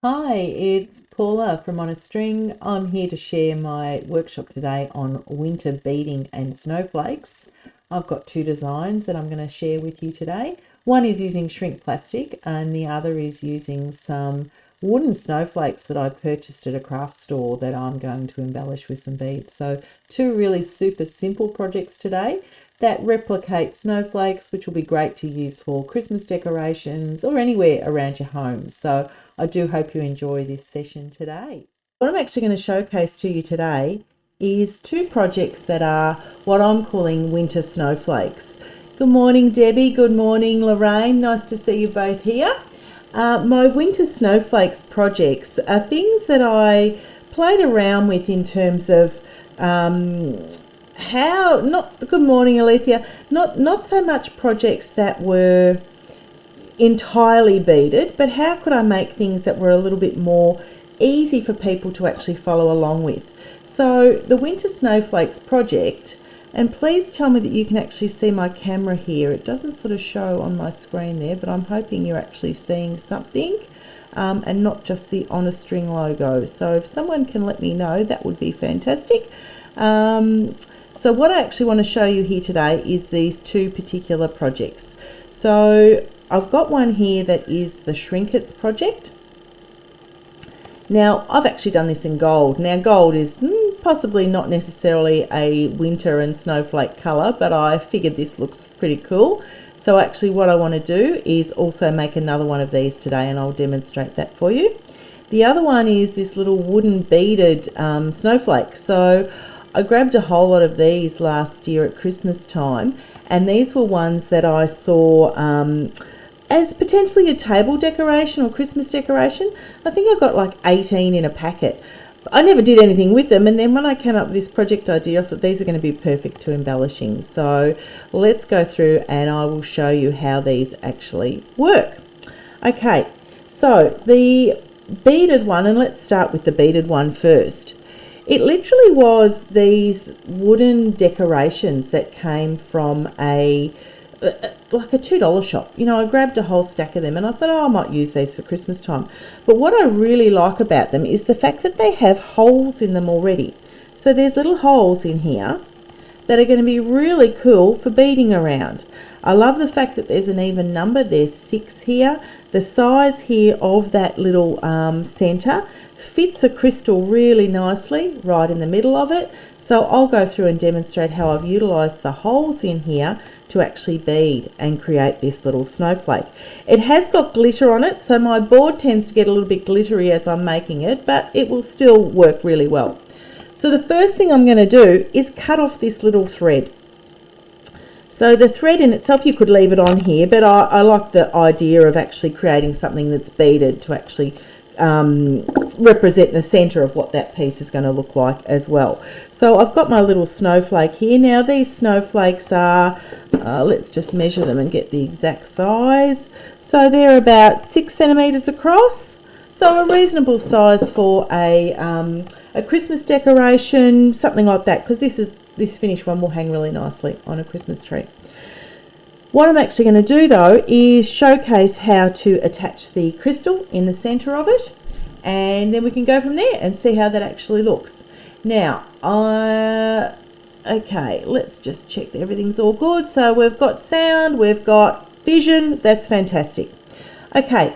Hi, it's Paula from On a String. I'm here to share my workshop today on winter beading and snowflakes. I've got two designs that I'm going to share with you today. One is using shrink plastic and the other is using some wooden snowflakes that I purchased at a craft store that I'm going to embellish with some beads. So two really super simple projects today that replicate snowflakes, which will be great to use for Christmas decorations or anywhere around your home. So I do hope you enjoy this session today. What I'm actually going to showcase to you today is two projects that are what I'm calling winter snowflakes. Good morning, Debbie. Good morning, Lorraine. Nice to see you both here. My winter snowflakes projects are things that I played around with in terms of how, not, good morning, Alethea, not so much projects that were entirely beaded, but how could I make things that were a little bit more easy for people to actually follow along with. So the Winter Snowflakes project, and please tell me that you can actually see my camera here. It doesn't sort of show on my screen there, but I'm hoping you're actually seeing something and not just the On a String logo. So if someone can let me know, that would be fantastic. So what I actually want to show you here today is these two particular projects. So I've got one here that is the Shrinkets project. Now I've actually done this in gold. Now gold is possibly not necessarily a winter and snowflake colour, but I figured this looks pretty cool. So actually what I want to do is also make another one of these today, and I'll demonstrate that for you. The other one is this little wooden beaded snowflake. So I grabbed a whole lot of these last year at Christmas time, and these were ones that I saw as potentially a table decoration or Christmas decoration. I think I got like 18 in a packet. I never did anything with them, and then when I came up with this project idea, I thought these are going to be perfect to embellishing. So let's go through and I will show you how these actually work. Okay, so the beaded one, and let's start with the beaded one first. It literally was these wooden decorations that came from like a $2 shop. You know, I grabbed a whole stack of them and I thought, oh, I might use these for Christmas time. But what I really like about them is the fact that they have holes in them already. So there's little holes in here that are going to be really cool for beading around. I love the fact that there's an even number. There's 6 here. The size here of that little centre fits a crystal really nicely right in the middle of it. So I'll go through and demonstrate how I've utilised the holes in here to actually bead and create this little snowflake. It has got glitter on it, so my board tends to get a little bit glittery as I'm making it, but it will still work really well. So the first thing I'm going to do is cut off this little thread. So the thread in itself, you could leave it on here, but I like the idea of actually creating something that's beaded to actually represent the center of what that piece is going to look like as well. So I've got my little snowflake here. Now these snowflakes are, let's just measure them and get the exact size. So they're about 6 centimeters across. So a reasonable size for a Christmas decoration, something like that, because this finished one will hang really nicely on a Christmas tree. What I'm actually going to do though is showcase how to attach the crystal in the center of it, and then we can go from there and see how that actually looks. Now, okay, let's just check that everything's all good. So we've got sound, we've got vision, that's fantastic. Okay,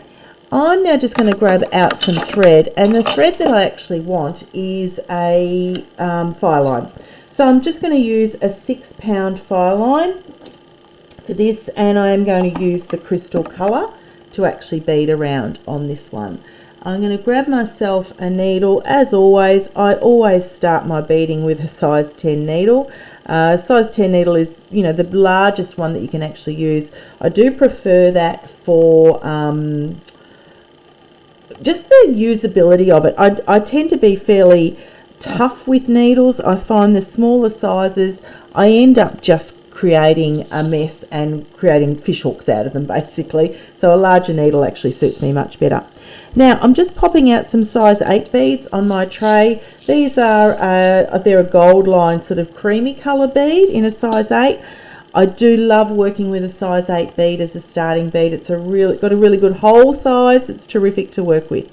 I'm now just going to grab out some thread, and the thread that I actually want is a fire line. So I'm just going to use a 6-pound fire line for this, and I am going to use the crystal colour to actually bead around on this one. I'm going to grab myself a needle. As always, I always start my beading with a size 10 needle. Size 10 needle is, you know, the largest one that you can actually use. I do prefer that for just the usability of it. I tend to be fairly tough with needles. I find the smaller sizes, I end up just creating a mess and creating fish hooks out of them basically. So a larger needle actually suits me much better. Now I'm just popping out some size 8 beads on my tray. These are they're a gold line sort of creamy colour bead in a size 8. I do love working with a size 8 bead as a starting bead. It's got a really good hole size. It's terrific to work with.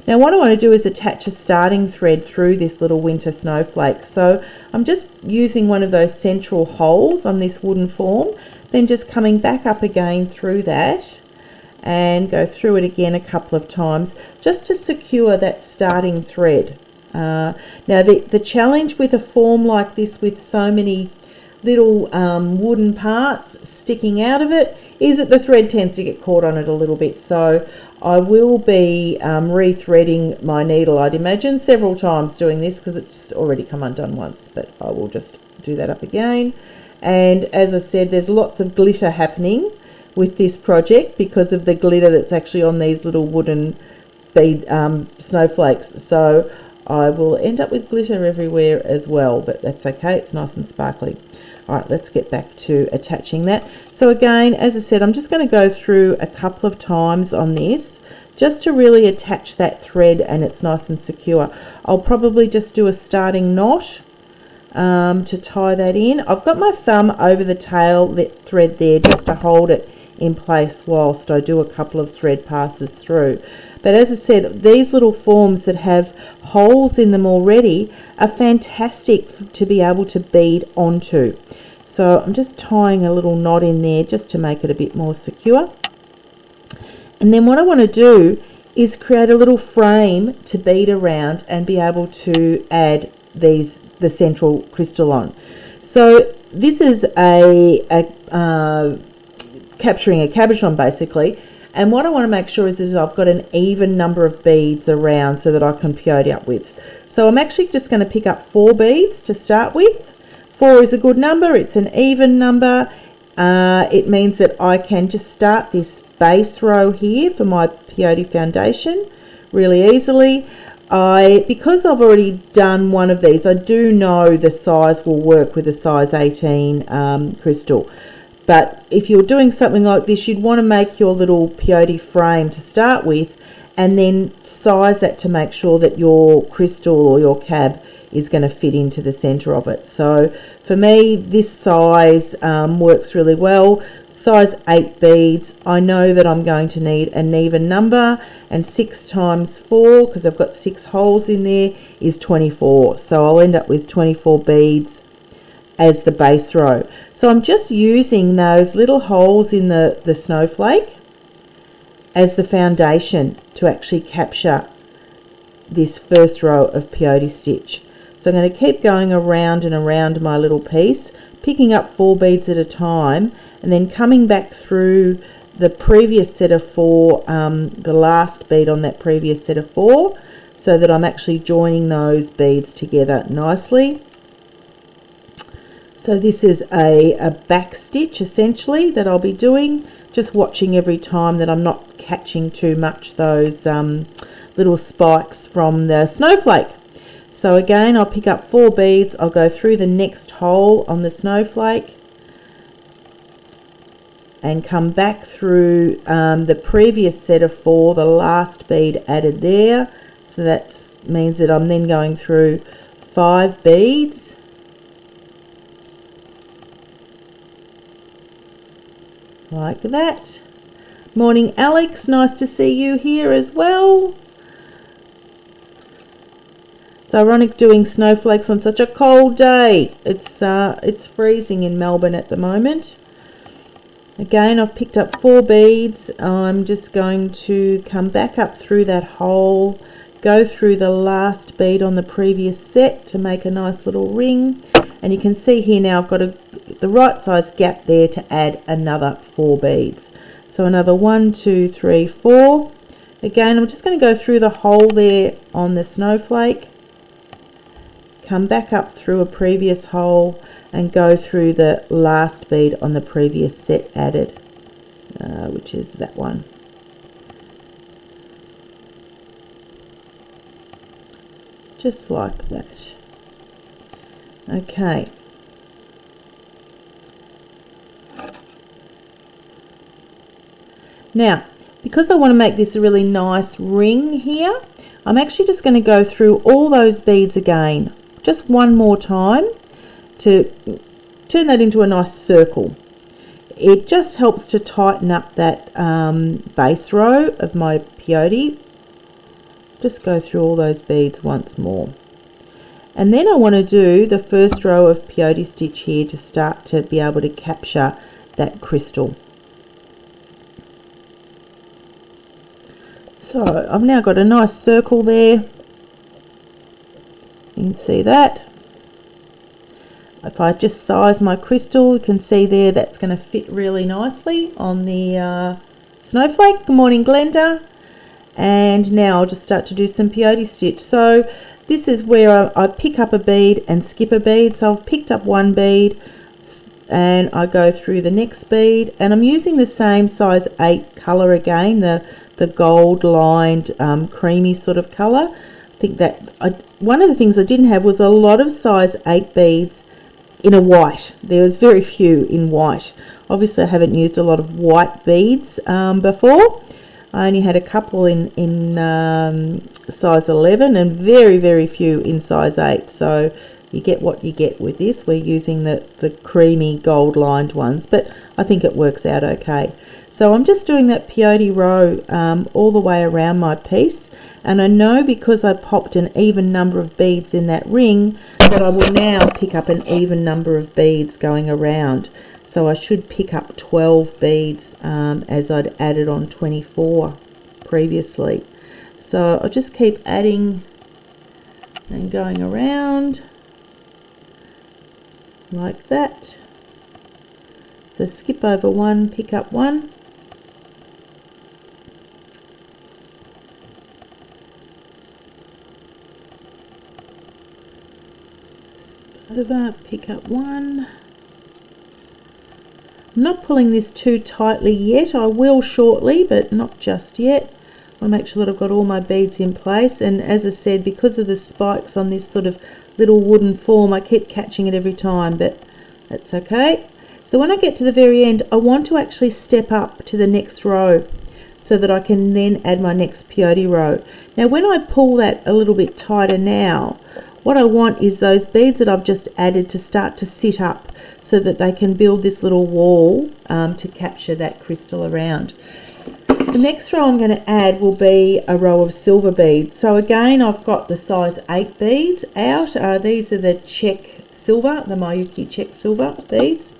Now what I want to do is attach a starting thread through this little winter snowflake. So I'm just using one of those central holes on this wooden form, then just coming back up again through that and go through it again a couple of times just to secure that starting thread. Now the challenge with a form like this with so many little wooden parts sticking out of it is that the thread tends to get caught on it a little bit. So I will be rethreading my needle, I'd imagine, several times doing this because it's already come undone once, but I will just do that up again. And as I said, there's lots of glitter happening with this project because of the glitter that's actually on these little wooden bead snowflakes. So I will end up with glitter everywhere as well, but that's okay, it's nice and sparkly. All right, let's get back to attaching that. So again, as I said, I'm just going to go through a couple of times on this just to really attach that thread and it's nice and secure. I'll probably just do a starting knot to tie that in. I've got my thumb over the tail thread there just to hold it in place whilst I do a couple of thread passes through. But as I said, these little forms that have holes in them already are fantastic to be able to bead onto. So I'm just tying a little knot in there just to make it a bit more secure. And then what I want to do is create a little frame to bead around and be able to add the central crystal on. So this is capturing a cabochon basically, and what I want to make sure is I've got an even number of beads around so that I can peyote up with. So I'm actually just going to pick up 4 beads to start with. 4 is a good number, it's an even number. It means that I can just start this base row here for my peyote foundation really easily. Because I've already done one of these, I do know the size will work with a size 18 crystal. But if you're doing something like this, you'd want to make your little peyote frame to start with and then size that to make sure that your crystal or your cab is going to fit into the center of it. So for me, this size works really well. Size 8 beads. I know that I'm going to need an even number, and 6 times 4, because I've got 6 holes in there, is 24. So I'll end up with 24 beads as the base row. So I'm just using those little holes in the snowflake as the foundation to actually capture this first row of peyote stitch. So I'm going to keep going around and around my little piece, picking up 4 beads at a time and then coming back through the previous set of 4, the last bead on that previous set of 4, so that I'm actually joining those beads together nicely. So this is a back stitch essentially that I'll be doing, just watching every time that I'm not catching too much those little spikes from the snowflake. So again, I'll pick up 4 beads, I'll go through the next hole on the snowflake and come back through the previous set of 4, the last bead added there. So that means that I'm then going through 5 beads. Like that. Morning Alex, nice to see you here as well. It's ironic doing snowflakes on such a cold day. It's freezing in Melbourne at the moment. Again, I've picked up 4 beads. I'm just going to come back up through that hole, go through the last bead on the previous set to make a nice little ring. And you can see here now I've got the right size gap there to add another 4 beads. So another 1, 2, 3, 4. Again, I'm just going to go through the hole there on the snowflake, come back up through a previous hole and go through the last bead on the previous set added, which is that one. Just like that. Okay. Now, because I want to make this a really nice ring here, I'm actually just going to go through all those beads again, just one more time to turn that into a nice circle. it just helps to tighten up that base row of my peyote. Just go through all those beads once more. And then I want to do the first row of peyote stitch here to start to be able to capture that crystal. So I've now got a nice circle there. You can see that. If I just size my crystal, you can see there that's going to fit really nicely on the snowflake. Good morning, Glenda. And now I'll just start to do some peyote stitch. So this is where I pick up a bead and skip a bead. So I've picked up one bead and I go through the next bead, and I'm using the same size 8 colour again, the gold lined creamy sort of colour. I think that one of the things I didn't have was a lot of size 8 beads in a white. There was very few in white. Obviously I haven't used a lot of white beads before. I only had a couple in size 11 and very, very few in size 8. So you get what you get with this. We're using the creamy gold lined ones, but I think it works out okay. So I'm just doing that peyote row all the way around my piece, and I know because I popped an even number of beads in that ring that I will now pick up an even number of beads going around. So I should pick up 12 beads as I'd added on 24 previously. So I'll just keep adding and going around like that. So skip over one, pick up one. Over, pick up one. I'm not pulling this too tightly yet. I will shortly, but not just yet. I'll make sure that I've got all my beads in place, and as I said, because of the spikes on this sort of little wooden form, I keep catching it every time, but that's okay. So when I get to the very end, I want to actually step up to the next row so that I can then add my next peyote row. Now when I pull that a little bit tighter now, what I want is those beads that I've just added to start to sit up so that they can build this little wall to capture that crystal around. The next row I'm going to add will be a row of silver beads. So again, I've got the size 8 beads out. These are the check silver, the Miyuki check silver beads.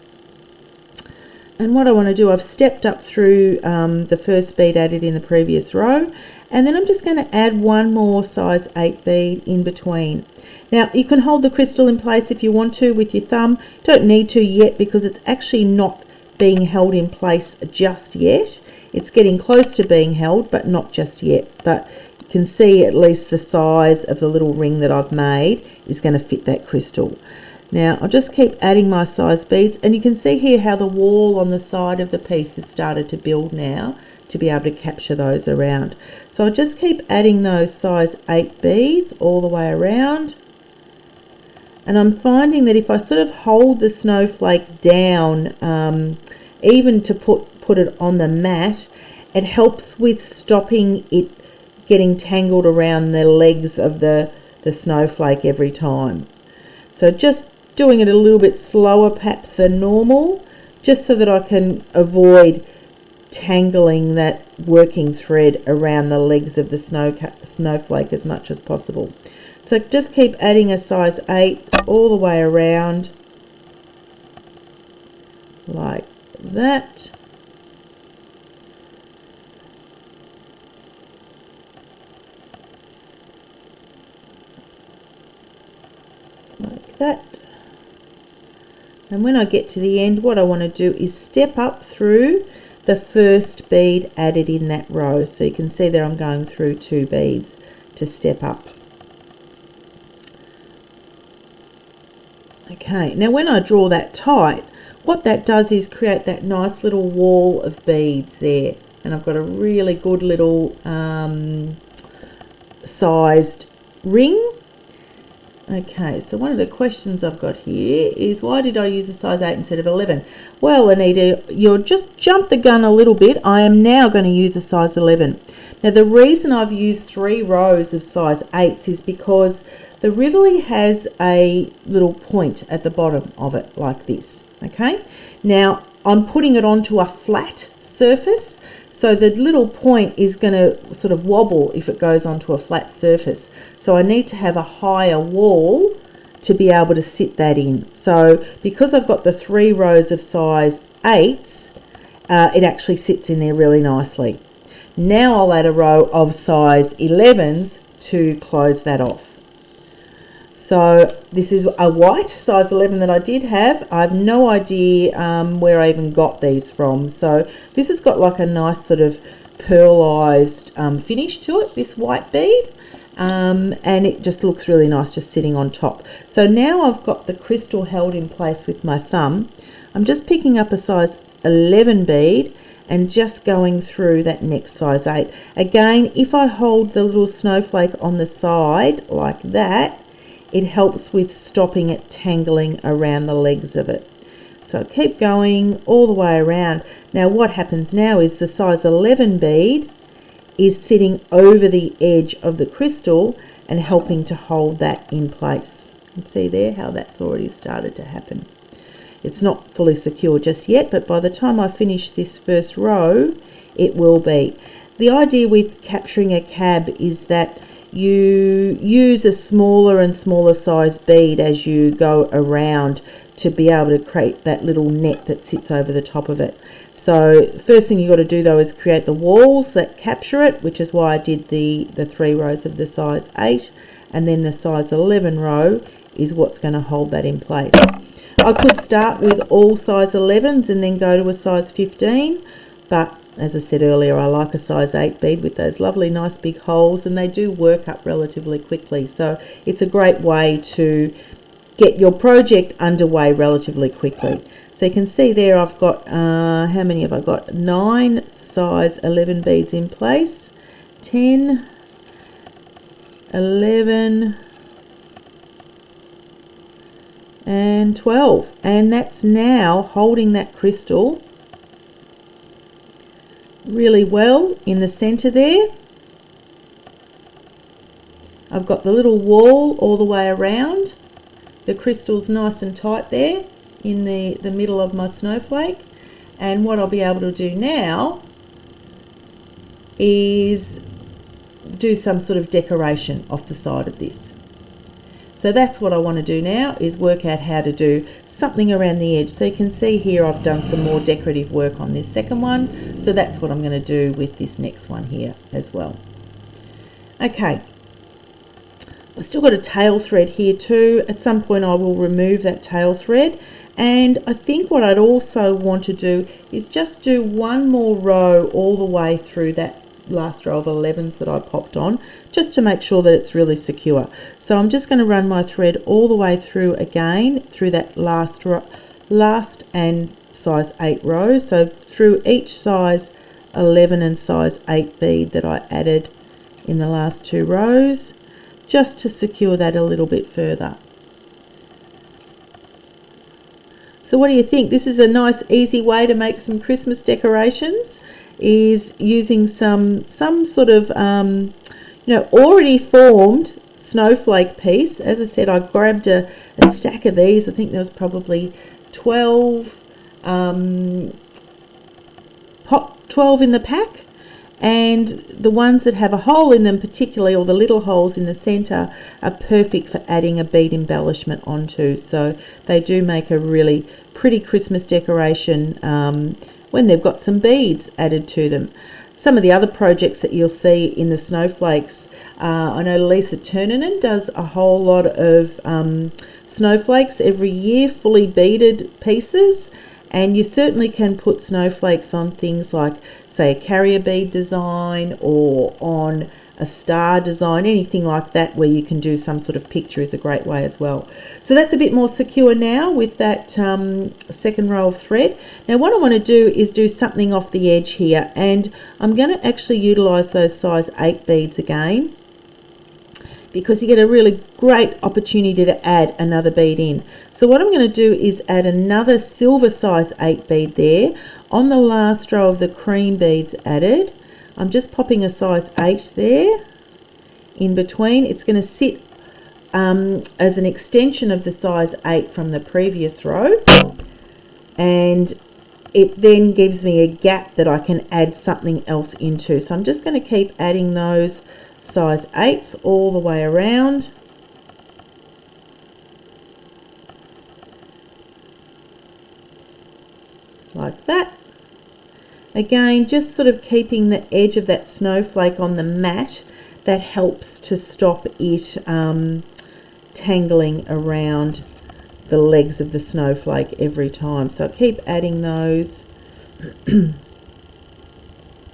And what I want to do, I've stepped up through the first bead added in the previous row, and then I'm just going to add one more size 8 bead in between. Now you can hold the crystal in place if you want to with your thumb. Don't need to yet because it's actually not being held in place just yet. It's getting close to being held, but not just yet. But you can see at least the size of the little ring that I've made is going to fit that crystal. Now I'll just keep adding my size beads, and you can see here how the wall on the side of the piece has started to build now to be able to capture those around. So I'll just keep adding those size 8 beads all the way around. And I'm finding that if I sort of hold the snowflake down, even to put it on the mat, it helps with stopping it getting tangled around the legs of the snowflake every time. So just doing it a little bit slower perhaps than normal, just so that I can avoid tangling that working thread around the legs of the snowflake as much as possible. So just keep adding a size 8 all the way around like that. Like that. And when I get to the end, what I want to do is step up through the first bead added in that row. So you can see there I'm going through 2 beads to step up. Okay, now when I draw that tight, what that does is create that nice little wall of beads there. And I've got a really good little sized ring. Okay, so one of the questions I've got here is, why did I use a size 8 instead of 11? Well, Anita, you'll just jump the gun a little bit. I am now going to use a size 11. Now, the reason I've used 3 rows of size 8s is because the Rivoli has a little point at the bottom of it like this. Okay, now I'm putting it onto a flat surface, so the little point is going to sort of wobble if it goes onto a flat surface. So I need to have a higher wall to be able to sit that in. So because I've got the 3 rows of size 8s, it actually sits in there really nicely. Now I'll add a row of size 11s to close that off. So this is a white size 11 that I did have. I have no idea where I even got these from. So this has got like a nice sort of pearlized finish to it, this white bead. And it just looks really nice just sitting on top. So now I've got the crystal held in place with my thumb. I'm just picking up a size 11 bead and just going through that next size 8. Again, if I hold the little snowflake on the side like that, it helps with stopping it tangling around the legs of it. So keep going all the way around. Now what happens now is the size 11 bead is sitting over the edge of the crystal and helping to hold that in place. You can see there how that's already started to happen. It's not fully secure just yet, but by the time I finish this first row, it will be. The idea with capturing a cab is that you use a smaller and smaller size bead as you go around to be able to create that little net that sits over the top of it. So first thing you've got to do though is create the walls that capture it, which is why I did the 3 rows of the size 8, and then the size 11 row is what's going to hold that in place. I could start with all size 11s and then go to a size 15, but as I said earlier, I like a size 8 bead with those lovely nice big holes, and they do work up relatively quickly. So it's a great way to get your project underway relatively quickly. So you can see there I've got, how many have I got? 9 size 11 beads in place, 10, 11, and 12. And that's now holding that crystal really well in the center there. I've got the little wall all the way around. The crystal's nice and tight there in the middle of my snowflake. And what I'll be able to do now is do some sort of decoration off the side of this. So that's what I want to do now, is work out how to do something around the edge. So you can see here I've done some more decorative work on this second one. So that's what I'm going to do with this next one here as well. Okay. I've still got a tail thread here too. At some point I will remove that tail thread. And I think what I'd also want to do is just do one more row all the way through that last row of 11s that I popped on, just to make sure that it's really secure. So I'm just going to run my thread all the way through again through that last and size 8 row. So through each size 11 and size 8 bead that I added in the last 2 rows, just to secure that a little bit further. So what do you think? This is a nice easy way to make some Christmas decorations, is using some sort of already formed snowflake piece. As I said, I grabbed a stack of these. I think there was probably 12 in the pack, and the ones that have a hole in them particularly, or the little holes in the center, are perfect for adding a bead embellishment onto. So they do make a really pretty Christmas decoration when they've got some beads added to them. Some of the other projects that you'll see in the snowflakes, I know Lisa Turninen does a whole lot of snowflakes every year, fully beaded pieces, and you certainly can put snowflakes on things like, say, a carrier bead design or on a star design. Anything like that where you can do some sort of picture is a great way as well. So that's a bit more secure now with that second row of thread. Now what I want to do is do something off the edge here, and I'm going to actually utilize those size 8 beads again, because you get a really great opportunity to add another bead in. So what I'm going to do is add another silver size 8 bead there on the last row of the cream beads added. I'm just popping a size 8 there in between. It's going to sit as an extension of the size 8 from the previous row, and it then gives me a gap that I can add something else into. So I'm just going to keep adding those size 8s all the way around. Like that. Again, just sort of keeping the edge of that snowflake on the mat. That helps to stop it tangling around the legs of the snowflake every time. So I keep adding those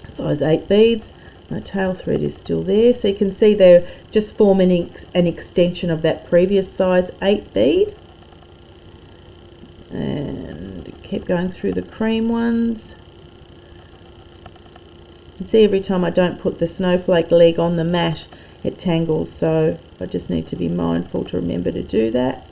size 8 beads. My tail thread is still there, so you can see they're just forming an extension of that previous size 8 bead. And keep going through the cream ones. You can see every time I don't put the snowflake leg on the mat, it tangles, so I just need to be mindful to remember to do that.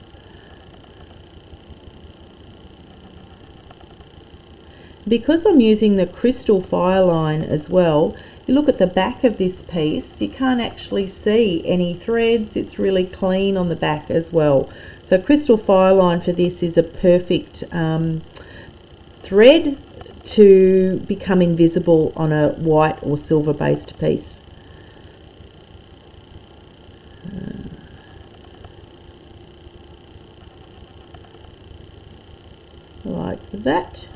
Because I'm using the crystal fire line as well, you look at the back of this piece, you can't actually see any threads. It's really clean on the back as well. So crystal fire line for this is a perfect thread to become invisible on a white or silver based piece. Like that.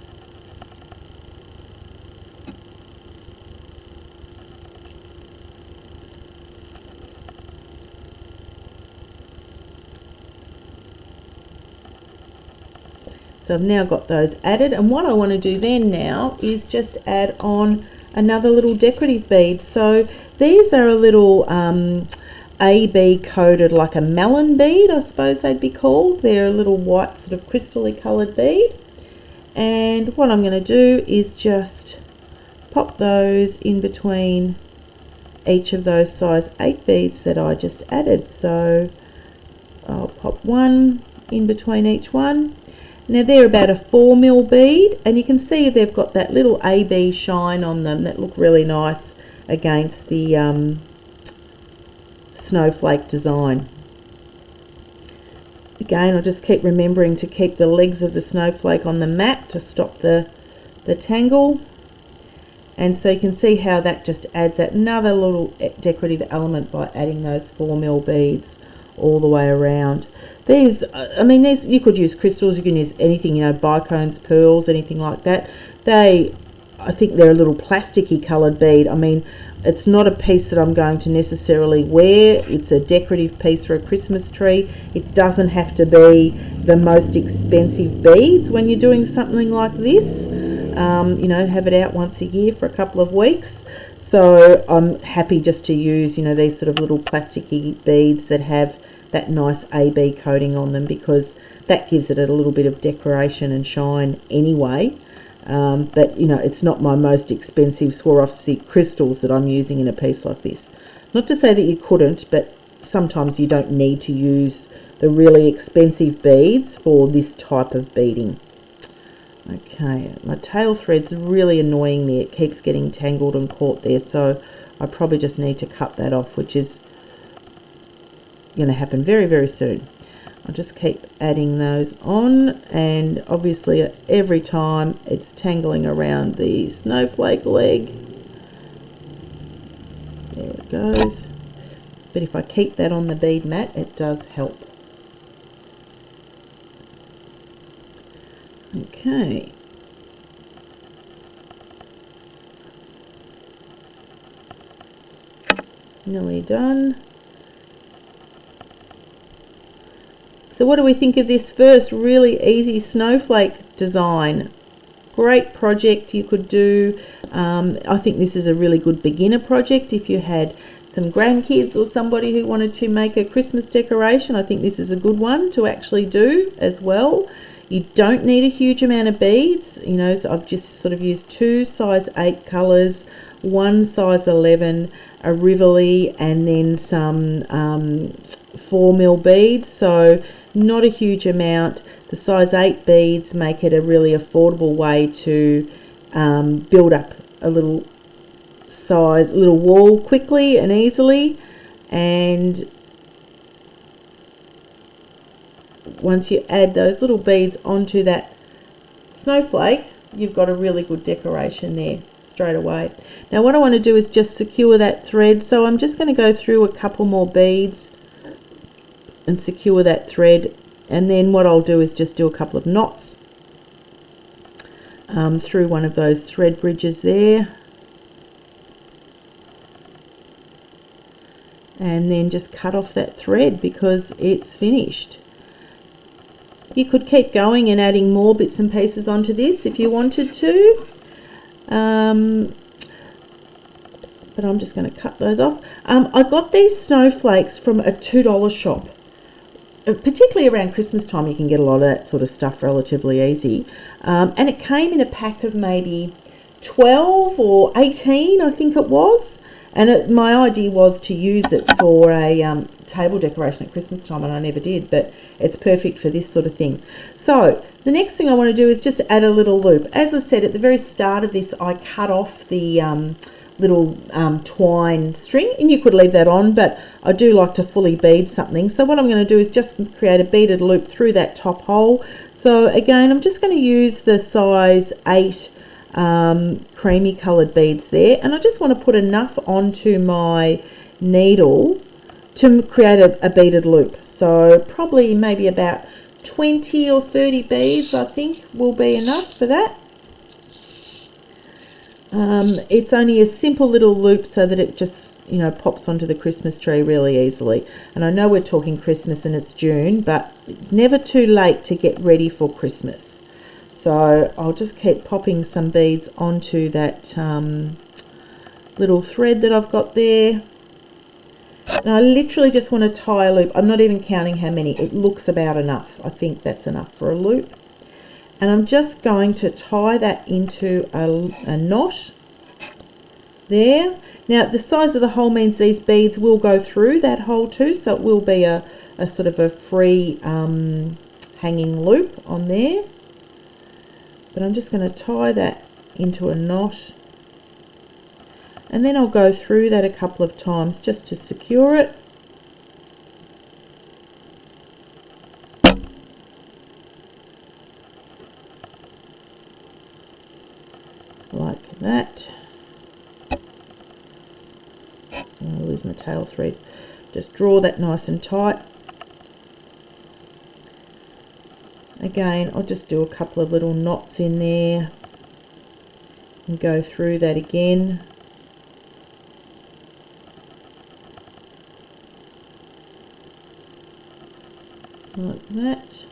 So I've now got those added, and what I want to do then now is just add on another little decorative bead. So these are a little AB coated, like a melon bead, I suppose they'd be called. They're a little white sort of crystally coloured bead. And what I'm going to do is just pop those in between each of those size 8 beads that I just added. So I'll pop one in between each one. Now they're about a 4mm bead, and you can see they've got that little AB shine on them that look really nice against the snowflake design. Again, I'll just keep remembering to keep the legs of the snowflake on the mat to stop the tangle. And so you can see how that just adds another little decorative element by adding those 4mm beads all the way around. These, I mean, these, you could use crystals, you can use anything, you know, bicones, pearls, anything like that. I think they're a little plasticky coloured bead. I mean, it's not a piece that I'm going to necessarily wear. It's a decorative piece for a Christmas tree. It doesn't have to be the most expensive beads when you're doing something like this. You know, have it out once a year for a couple of weeks. So I'm happy just to use, you know, these sort of little plasticky beads that have that nice AB coating on them, because that gives it a little bit of decoration and shine anyway. But you know, it's not my most expensive Swarovski crystals that I'm using in a piece like this. Not to say that you couldn't, but sometimes you don't need to use the really expensive beads for this type of beading. Okay, my tail thread's really annoying me. It keeps getting tangled and caught there, so I probably just need to cut that off, which is going to happen very, very soon. I'll just keep adding those on, and obviously every time it's tangling around the snowflake leg. There it goes. But if I keep that on the bead mat, it does help. Okay. Nearly done. So what do we think of this first really easy snowflake design? Great project you could do. I think this is a really good beginner project if you had some grandkids or somebody who wanted to make a Christmas decoration. I think this is a good one to actually do as well. You don't need a huge amount of beads. You know, so I've just sort of used 2 size 8 colours, 1 size 11, a Rivoli, and then some 4mm beads. So not a huge amount. The size 8 beads make it a really affordable way to build up a little wall quickly and easily. And once you add those little beads onto that snowflake, you've got a really good decoration there straight away. Now what I want to do is just secure that thread, so I'm just going to go through a couple more beads and secure that thread, and then what I'll do is just do a couple of knots through one of those thread bridges there, and then just cut off that thread because it's finished. You could keep going and adding more bits and pieces onto this if you wanted to, but I'm just going to cut those off. I got these snowflakes from a $2 shop. Particularly around Christmas time, you can get a lot of that sort of stuff relatively easy. And it came in a pack of maybe 12 or 18, I think it was. And my idea was to use it for a table decoration at Christmas time, and I never did, but it's perfect for this sort of thing. So the next thing I want to do is just add a little loop. As I said, at the very start of this, I cut off the little twine string, and you could leave that on, but I do like to fully bead something. So what I'm going to do is just create a beaded loop through that top hole. So again, I'm just going to use the size 8 creamy coloured beads there, and I just want to put enough onto my needle to create a beaded loop. So probably maybe about 20 or 30 beads I think will be enough for that. It's only a simple little loop so that it just, you know, pops onto the Christmas tree really easily. And I know we're talking Christmas and it's June, but it's never too late to get ready for Christmas. So I'll just keep popping some beads onto that little thread that I've got there. And I literally just want to tie a loop. I'm not even counting how many. It looks about enough. I think that's enough for a loop. And I'm just going to tie that into a knot there. Now the size of the hole means these beads will go through that hole too, so it will be a sort of a free hanging loop on there. But I'm just going to tie that into a knot, and then I'll go through that a couple of times just to secure it. Like that. I'll lose my tail thread. Just draw that nice and tight. Again, I'll just do a couple of little knots in there and go through that again. Like that.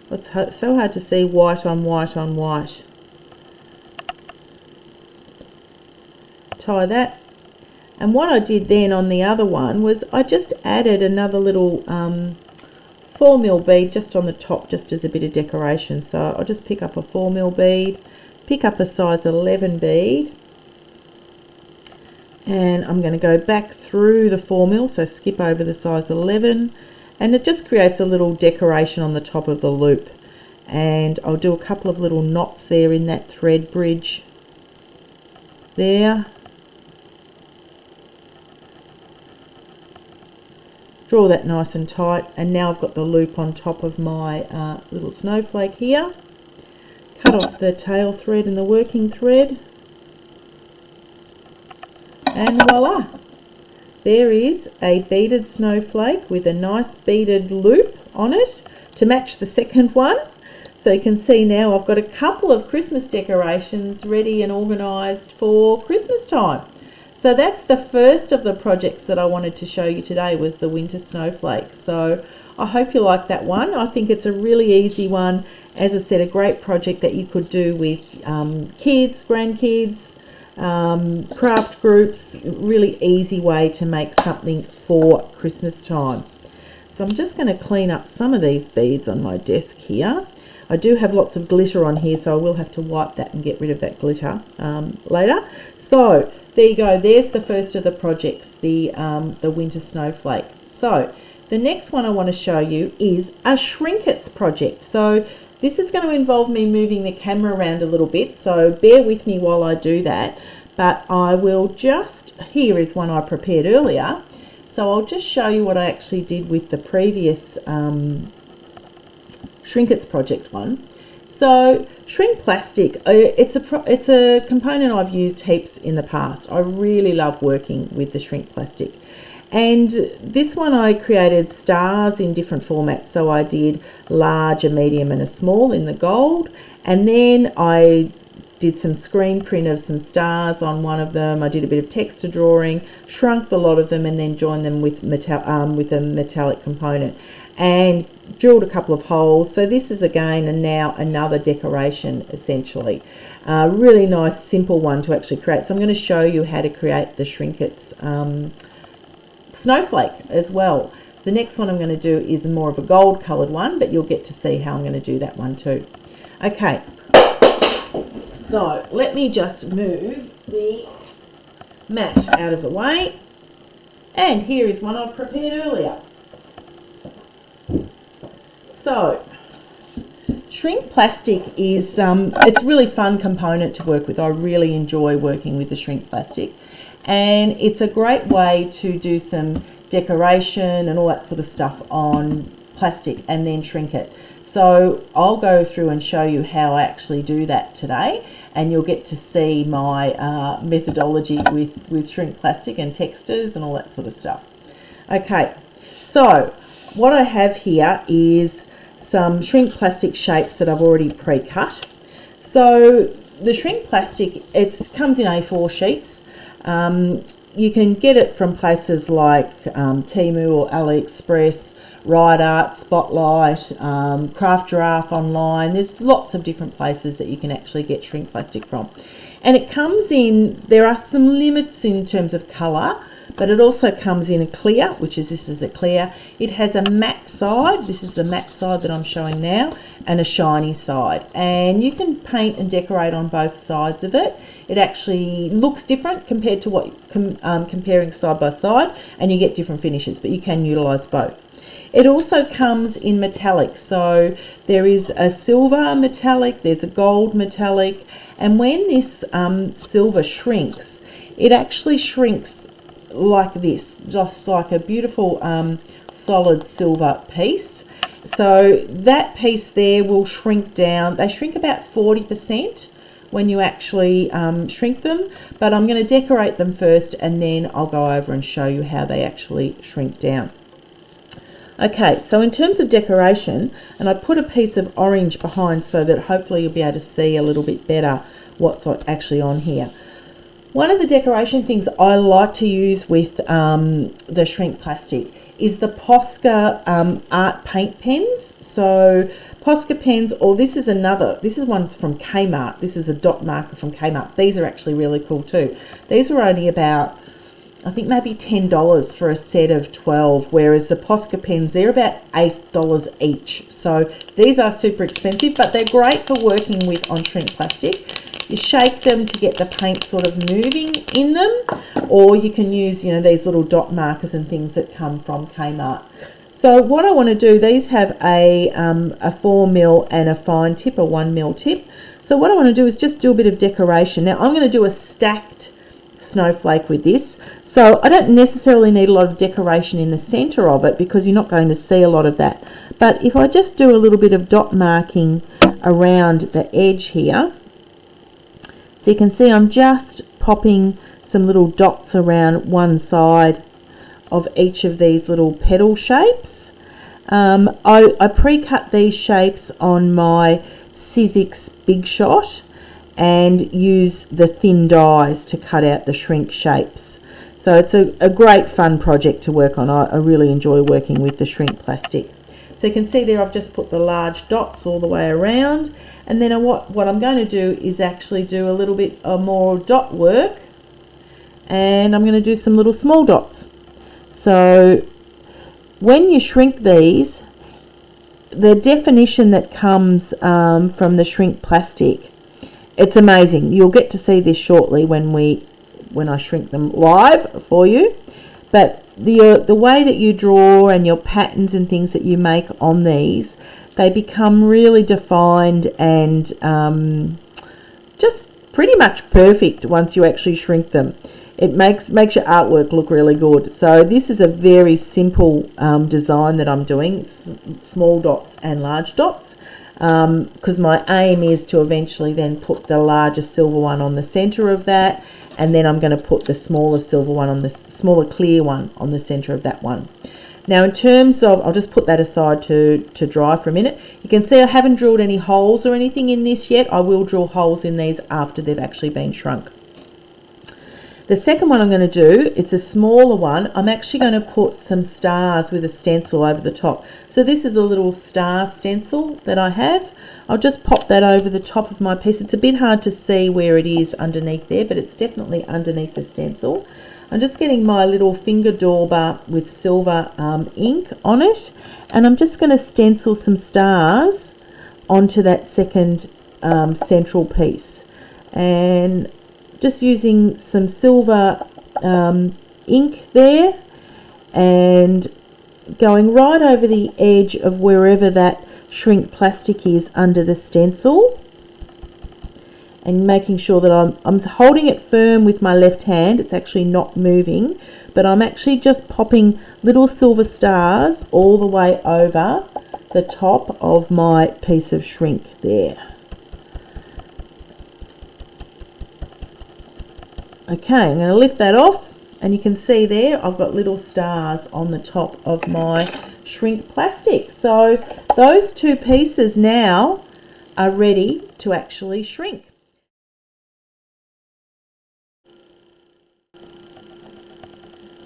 It's so hard to see white on white on white. Tie that. And what I did then on the other one was I just added another little 4mm bead just on the top, just as a bit of decoration. So I'll just pick up a 4mm bead, pick up a size 11 bead, and I'm going to go back through the 4mm, so skip over the size 11, and it just creates a little decoration on the top of the loop. And I'll do a couple of little knots there in that thread bridge there. Draw that nice and tight, and now I've got the loop on top of my little snowflake here. Cut off the tail thread and the working thread, and voila, there is a beaded snowflake with a nice beaded loop on it to match the second one. So you can see now I've got a couple of Christmas decorations ready and organised for Christmas time. So that's the first of the projects that I wanted to show you today, was the winter snowflake. So I hope you like that one. I think it's a really easy one. As I said, a great project that you could do with kids, grandkids, craft groups. Really easy way to make something for Christmas time. So I'm just going to clean up some of these beads on my desk here. I do have lots of glitter on here, so I will have to wipe that and get rid of that glitter later. So there you go, there's the first of the projects, the winter snowflake. So the next one I want to show you is a shrinkets project. So this is going to involve me moving the camera around a little bit, so bear with me while I do that. But I will just, here is one I prepared earlier. So I'll just show you what I actually did with the previous shrinkets project one. So shrink plastic, it's a component I've used heaps in the past. I really love working with the shrink plastic. And this one I created stars in different formats. So I did large, a medium and a small in the gold. And then I did some screen print of some stars on one of them. I did a bit of texture drawing, shrunk the lot of them, and then joined them with a metallic component and drilled a couple of holes. So this is again and now another decoration essentially. Really nice simple one to actually create. So I'm going to show you how to create the Shrinkits snowflake as well. The next one I'm going to do is more of a gold coloured one, but you'll get to see how I'm going to do that one too. Okay, so let me just move the mat out of the way, and here is one I've prepared earlier. So shrink plastic is it's a really fun component to work with. I really enjoy working with the shrink plastic, and it's a great way to do some decoration and all that sort of stuff on plastic and then shrink it. So I'll go through and show you how I actually do that today, and you'll get to see my methodology with shrink plastic and textures and all that sort of stuff. Okay, so what I have here is some shrink plastic shapes that I've already pre-cut. So the shrink plastic, it comes in A4 sheets. You can get it from places like Temu or AliExpress, Ride Art, Spotlight, Craft Giraffe online. There's lots of different places that you can actually get shrink plastic from. And it comes in, there are some limits in terms of colour, but it also comes in a clear, which is, this is a clear. It has a matte side, this is the matte side that I'm showing now, and a shiny side. And you can paint and decorate on both sides of it. It actually looks different compared to what comparing side by side, and you get different finishes, but you can utilise both. It also comes in metallic, so there is a silver metallic, there's a gold metallic, and when this silver shrinks, it actually shrinks like this, just like a beautiful solid silver piece. So that piece there will shrink down. They shrink about 40% when you actually shrink them, but I'm going to decorate them first and then I'll go over and show you how they actually shrink down. Okay, so in terms of decoration, and I put a piece of orange behind so that hopefully you'll be able to see a little bit better what's actually on here. One of the decoration things I like to use with the shrink plastic is the Posca art paint pens. So Posca pens, or this is one's from Kmart. This is a dot marker from Kmart. These are actually really cool too. These were only about, I think maybe $10 for a set of 12, whereas the Posca pens, they're about $8 each. So these are super expensive, but they're great for working with on shrink plastic. You shake them to get the paint sort of moving in them, or you can use, you know, these little dot markers and things that come from Kmart. So what I want to do, these have a 4mm and a fine tip, a 1mm tip. So what I want to do is just do a bit of decoration. Now I'm going to do a stacked snowflake with this, so I don't necessarily need a lot of decoration in the center of it because you're not going to see a lot of that. But if I just do a little bit of dot marking around the edge here, so you can see I'm just popping some little dots around one side of each of these little petal shapes. I pre-cut these shapes on my Sizzix Big Shot and use the thin dies to cut out the shrink shapes. So it's a great fun project to work on. I really enjoy working with the shrink plastic. So you can see there I've just put the large dots all the way around, and then what I'm going to do is actually do a little bit more dot work, and I'm going to do some little small dots. So when you shrink these, the definition that comes from the shrink plastic, it's amazing. You'll get to see this shortly when I shrink them live for you. But the way that you draw and your patterns and things that you make on these, they become really defined and just pretty much perfect once you actually shrink them. It makes your artwork look really good. So this is a very simple design that I'm doing, small dots and large dots. because my aim is to eventually then put the larger silver one on the center of that, and then I'm going to put the smaller silver one on the smaller clear one on the center of that one. Now in terms of, I'll just put that aside to dry for a minute. You can see I haven't drilled any holes or anything in this yet. I will drill holes in these after they've actually been shrunk. The second one I'm going to do, it's a smaller one. I'm actually going to put some stars with a stencil over the top. So this is a little star stencil that I have. I'll just pop that over the top of my piece. It's a bit hard to see where it is underneath there, but it's definitely underneath the stencil. I'm just getting my little finger dauber with silver ink on it, and I'm just going to stencil some stars onto that second central piece. And just using some silver ink there and going right over the edge of wherever that shrink plastic is under the stencil, and making sure that I'm holding it firm with my left hand. It's actually not moving, but I'm actually just popping little silver stars all the way over the top of my piece of shrink there. Okay, I'm going to lift that off, and you can see there I've got little stars on the top of my shrink plastic. So those two pieces now are ready to actually shrink.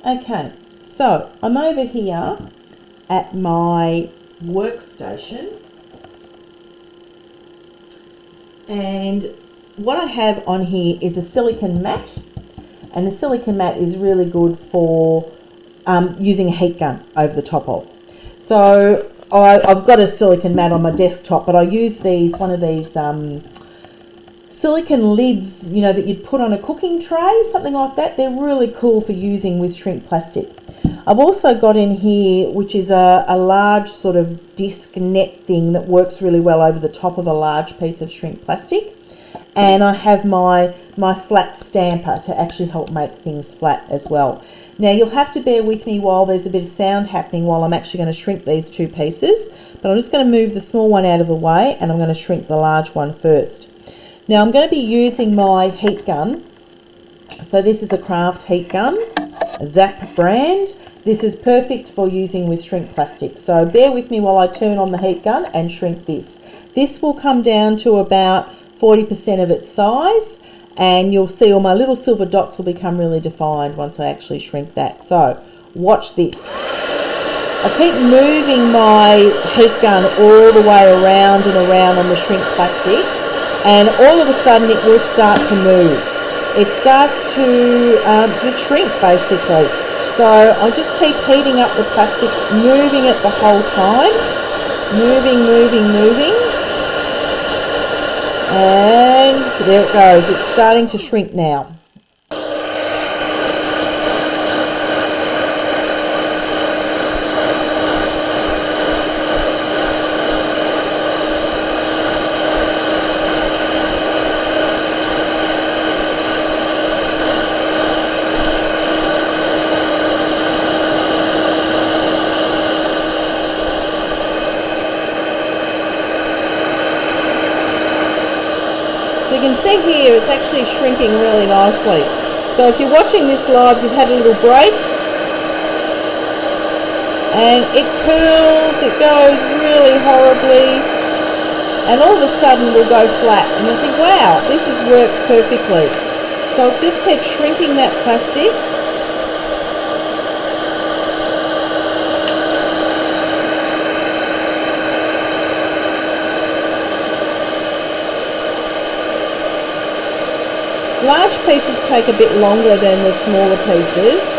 Okay, so I'm over here at my workstation, and what I have on here is a silicone mat, and the silicone mat is really good for using a heat gun over the top of. So I've got a silicone mat on my desktop, but I use one of these silicone lids, you know, that you'd put on a cooking tray, something like that. They're really cool for using with shrink plastic. I've also got in here, which is a large sort of disc net thing that works really well over the top of a large piece of shrink plastic. And I have my flat stamper to actually help make things flat as well. Now you'll have to bear with me while there's a bit of sound happening while I'm actually going to shrink these two pieces, but I'm just going to move the small one out of the way, and I'm going to shrink the large one first. Now I'm going to be using my heat gun. So this is a Craft heat gun, a Zap brand. This is perfect for using with shrink plastic. So bear with me while I turn on the heat gun and shrink this. This will come down to about 40% of its size, and you'll see all my little silver dots will become really defined once I actually shrink that. So watch this. I keep moving my heat gun all the way around and around on the shrink plastic, and all of a sudden it will start to move. It starts to just shrink basically. So I just keep heating up the plastic, moving it the whole time, moving, and there it goes. It's starting to shrink now. You can see here it's actually shrinking really nicely. So if you're watching this live, you've had a little break, and it curls, it goes really horribly, and all of a sudden will go flat, and you'll think, wow, this has worked perfectly. So I'll just keep shrinking that plastic. Large pieces take a bit longer than the smaller pieces.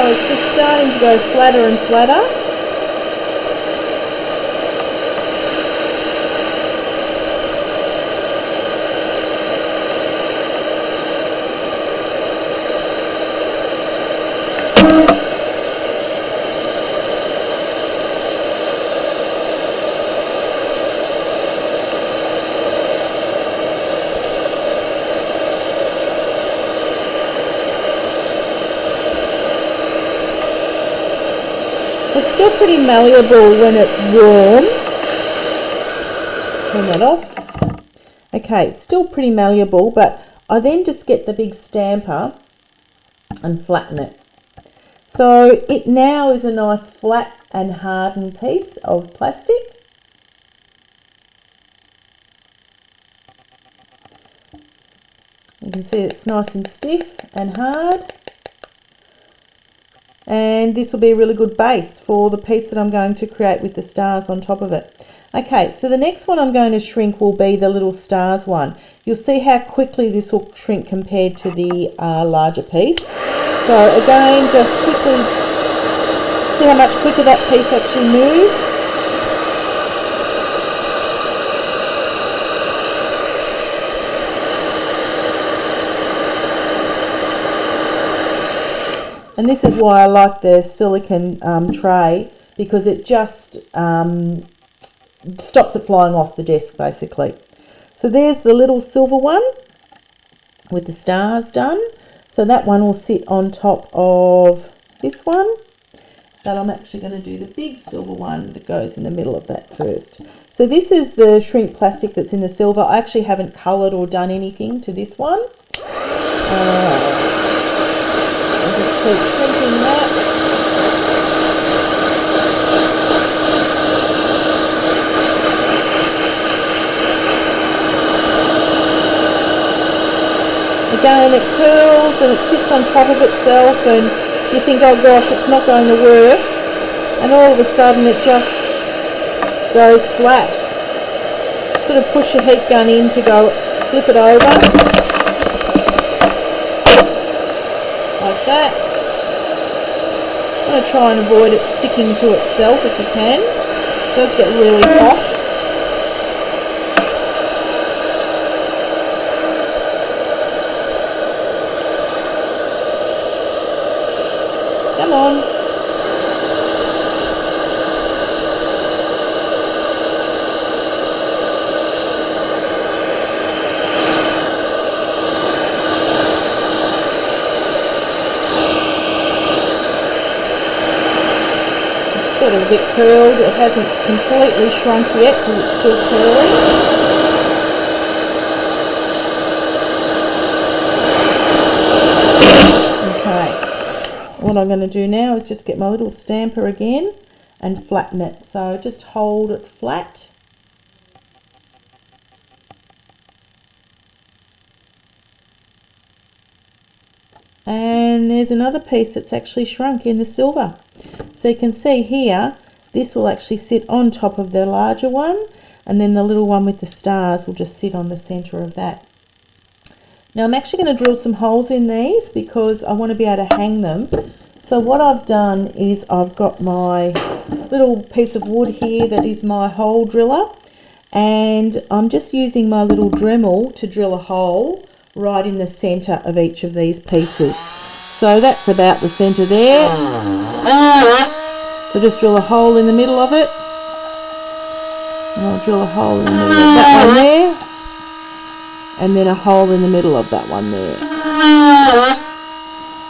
It's just starting to go flatter and flatter. It's still pretty malleable when it's warm. Turn that off. Okay, it's still pretty malleable, but I then just get the big stamper and flatten it. So it now is a nice flat and hardened piece of plastic. You can see it's nice and stiff and hard. And this will be a really good base for the piece that I'm going to create with the stars on top of it. Okay, so the next one I'm going to shrink will be the little stars one. You'll see how quickly this will shrink compared to the larger piece. So again, just quickly see how much quicker that piece actually moves. And this is why I like the silicone tray, because it just stops it flying off the desk basically. So there's the little silver one with the stars done. So that one will sit on top of this one. But I'm actually going to do the big silver one that goes in the middle of that first. So this is the shrink plastic that's in the silver. I actually haven't coloured or done anything to this one. I'll just keep shrinking that. Again, it curls and it sits on top of itself, and you think, oh gosh, it's not going to work, and all of a sudden it just goes flat. Sort of push your heat gun in to go flip it over, like that. I'm going to try and avoid it sticking to itself if you can. It does get really hot. Come on. It's sort of a bit curled. It hasn't completely shrunk yet because it's still curling. What I'm going to do now is just get my little stamper again and flatten it. So just hold it flat. And there's another piece that's actually shrunk in the silver. So you can see here, this will actually sit on top of the larger one, and then the little one with the stars will just sit on the center of that. Now I'm actually going to drill some holes in these because I want to be able to hang them. So what I've done is I've got my little piece of wood here that is my hole driller, and I'm just using my little Dremel to drill a hole right in the center of each of these pieces. So that's about the center there. So just drill a hole in the middle of it, and I'll drill a hole in the middle of that one there, and then a hole in the middle of that one there.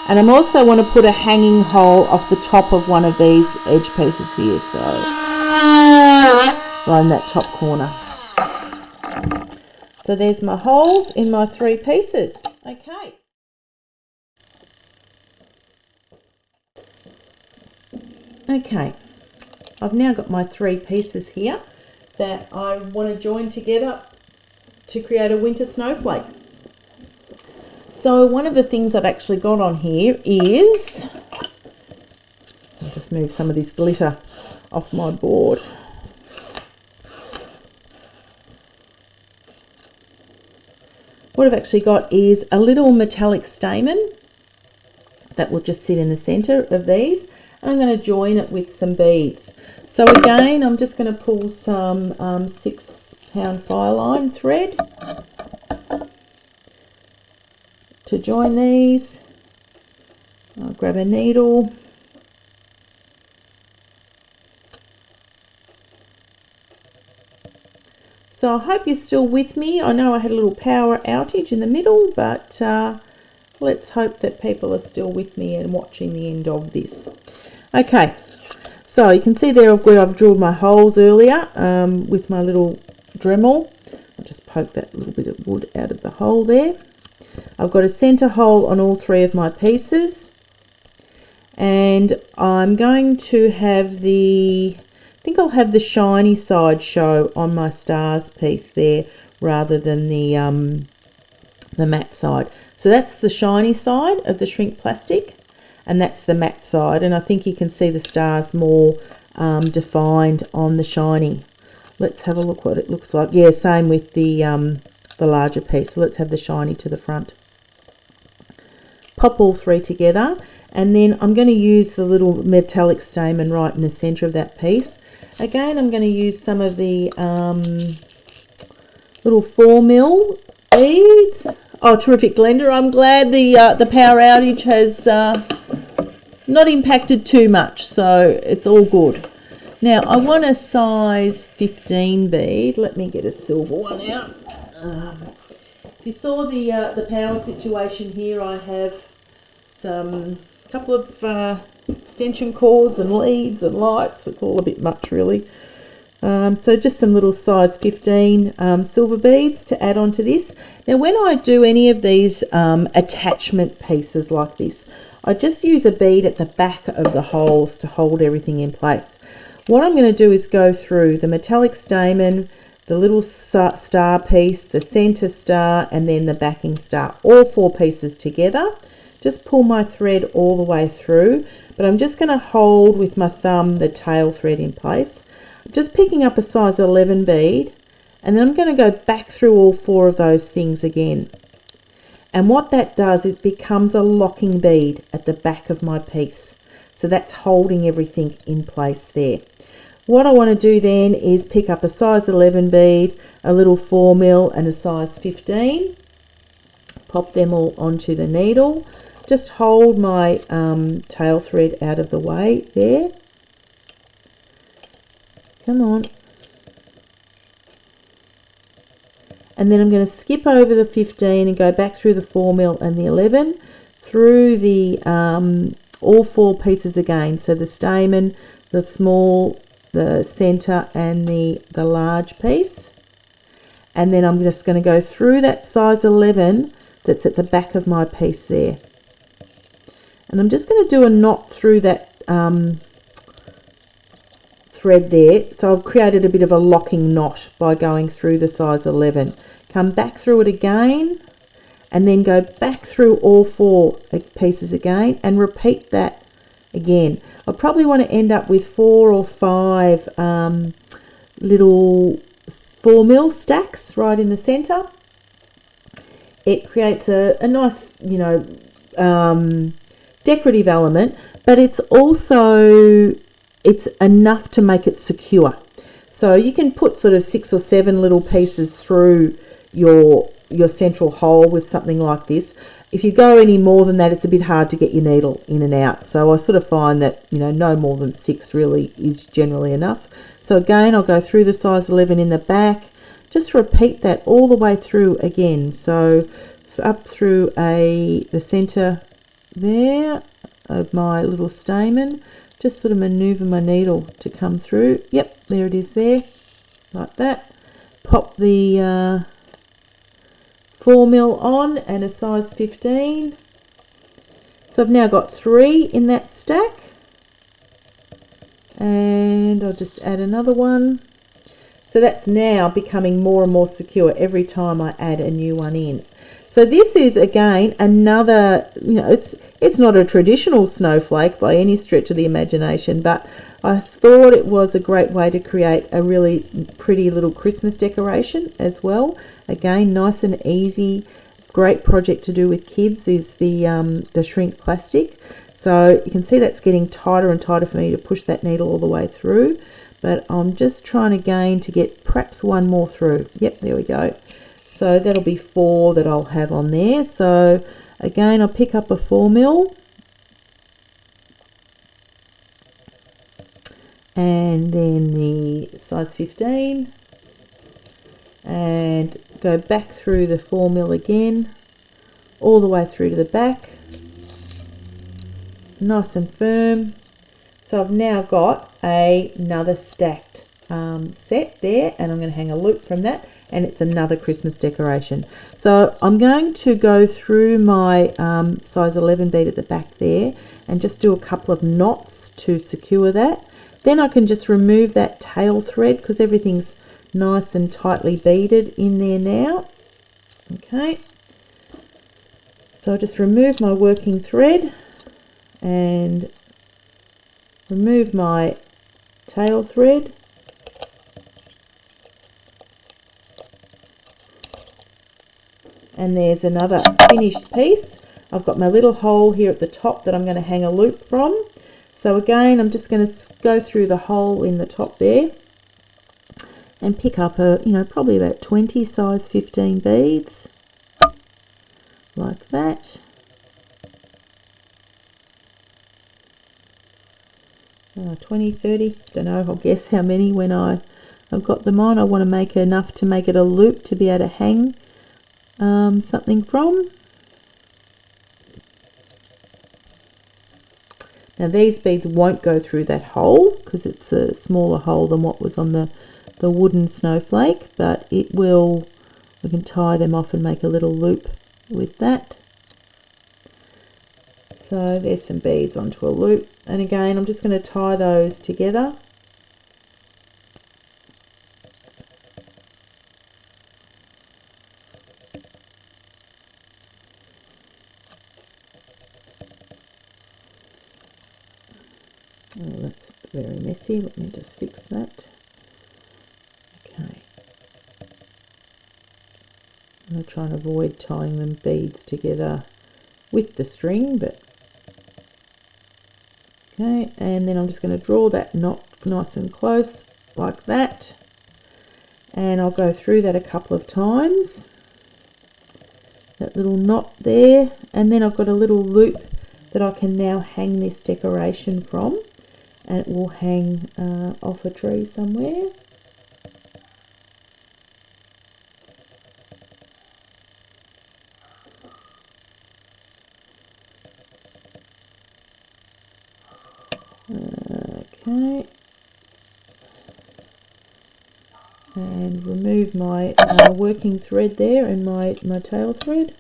And I also want to put a hanging hole off the top of one of these edge pieces here, so right in that top corner. So there's my holes in my 3 pieces. Okay. Okay, I've now got my 3 pieces here that I want to join together to create a winter snowflake. So one of the things I've actually got on here is, I'll just move some of this glitter off my board. What I've actually got is a little metallic stamen that will just sit in the center of these, and I'm going to join it with some beads. So again, I'm just going to pull some 6-pound fire line thread to join these. I'll grab a needle, so I hope you're still with me. I know I had a little power outage in the middle, but let's hope that people are still with me and watching the end of this. Okay, So you can see there where I've drilled my holes earlier with my little Dremel. I'll just poke that little bit of wood out of the hole there. I've got a centre hole on all 3 of my pieces, and I'm going to have I think I'll have the shiny side show on my stars piece there rather than the matte side. So that's the shiny side of the shrink plastic, and that's the matte side, and I think you can see the stars more defined on the shiny. Let's have a look what it looks like. Yeah, same with the larger piece. So let's have the shiny to the front. Pop all 3 together, and then I'm going to use the little metallic stamen right in the centre of that piece. Again, I'm going to use some of the little 4mm beads. Oh, terrific, Glenda. I'm glad the power outage has not impacted too much, so it's all good. Now, I want a size 15 bead. Let me get a silver one out. If you saw the power situation here, I have some couple of extension cords and leads and lights. It's all a bit much, really. So just some little size 15 silver beads to add on to this. Now, when I do any of these attachment pieces like this, I just use a bead at the back of the holes to hold everything in place. What I'm going to do is go through the metallic stamen, the little star piece, the center star, and then the backing star, all 4 pieces together. Just pull my thread all the way through, but I'm just going to hold with my thumb the tail thread in place. I'm just picking up a size 11 bead, and then I'm going to go back through all 4 of those things again. And what that does is becomes a locking bead at the back of my piece. So that's holding everything in place there. What I want to do then is pick up a size 11 bead, a little 4mm and a size 15. Pop them all onto the needle. Just hold my tail thread out of the way there. Come on. And then I'm going to skip over the 15 and go back through the 4mm and the 11 through the all 4 pieces again. So the stamen, the small, the center, and the large piece. And then I'm just going to go through that size 11 that's at the back of my piece there. And I'm just going to do a knot through that thread there. So I've created a bit of a locking knot by going through the size 11. Come back through it again, and then go back through all 4 pieces again and repeat that again. I probably want to end up with 4 or 5 little 4mm stacks right in the center. It creates a nice, you know, decorative element, but it's also, it's enough to make it secure. So you can put sort of 6 or 7 little pieces through your central hole with something like this. If you go any more than that, it's a bit hard to get your needle in and out. So I sort of find that, you know, no more than 6 really is generally enough. So again, I'll go through the size 11 in the back. Just repeat that all the way through again. So up through the center there of my little stamen. Just sort of maneuver my needle to come through. Yep, there it is there, like that. Pop the 4mm on and a size 15. So I've now got 3 in that stack, and I'll just add another one. So that's now becoming more and more secure every time I add a new one in. So this is again another, you know, it's not a traditional snowflake by any stretch of the imagination, but I thought it was a great way to create a really pretty little Christmas decoration as well. Again, nice and easy, great project to do with kids is the shrink plastic. So you can see that's getting tighter and tighter for me to push that needle all the way through, but I'm just trying again to get perhaps one more through. Yep, there we go. So that'll be 4 that I'll have on there. So again, I'll pick up a 4mm and then the size 15 and go back through the 4mm again, all the way through to the back, nice and firm. So I've now got another stacked set there, and I'm going to hang a loop from that, and it's another Christmas decoration. So I'm going to go through my size 11 bead at the back there and just do a couple of knots to secure that. Then I can just remove that tail thread because everything's nice and tightly beaded in there now. Okay, so I'll just remove my working thread and remove my tail thread, and there's another finished piece. I've got my little hole here at the top that I'm going to hang a loop from. So again, I'm just going to go through the hole in the top there and pick up probably about 20 size 15 beads like that. 20, 30, don't know, I'll guess how many when I've got them on. I want to make enough to make it a loop to be able to hang something from. Now these beads won't go through that hole because it's a smaller hole than what was on the wooden snowflake, but it will, we can tie them off and make a little loop with that. So there's some beads onto a loop, and again I'm just going to tie those together. Oh, that's very messy. Let me just fix that. Okay. I'm going to try and avoid tying them beads together with the string, but okay, and then I'm just going to draw that knot nice and close like that, and I'll go through that a couple of times, that little knot there, and then I've got a little loop that I can now hang this decoration from, and it will hang off a tree somewhere. Okay, and remove my working thread there and my tail thread,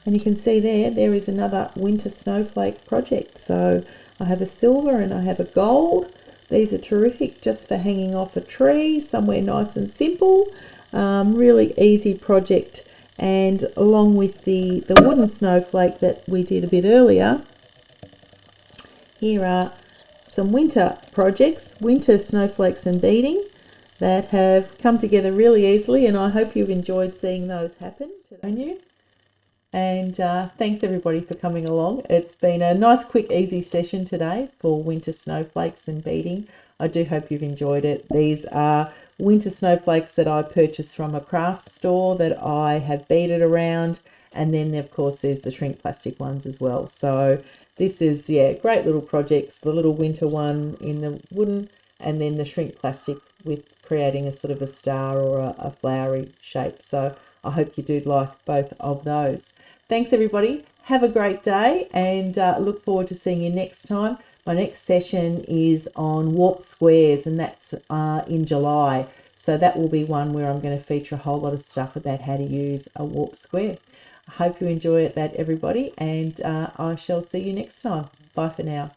and you can see there is another winter snowflake project. So I have a silver and I have a gold. These are terrific just for hanging off a tree somewhere nice and simple. Really easy project, and along with the wooden snowflake that we did a bit earlier, here are some winter projects, winter snowflakes and beading, that have come together really easily, and I hope you've enjoyed seeing those happen today. And thanks everybody for coming along. It's been a nice, quick, easy session today for winter snowflakes and beading. I do hope you've enjoyed it. These are winter snowflakes that I purchased from a craft store that I have beaded around, and then of course there's the shrink plastic ones as well. So this is, yeah, great little projects, the little winter one in the wooden, and then the shrink plastic with creating a sort of a star or a flowery shape. So I hope you do like both of those. Thanks everybody. Have a great day, and look forward to seeing you next time. My next session is on warp squares, and that's in July. So that will be one where I'm going to feature a whole lot of stuff about how to use a warp square. I hope you enjoy that, everybody, and I shall see you next time. Bye for now.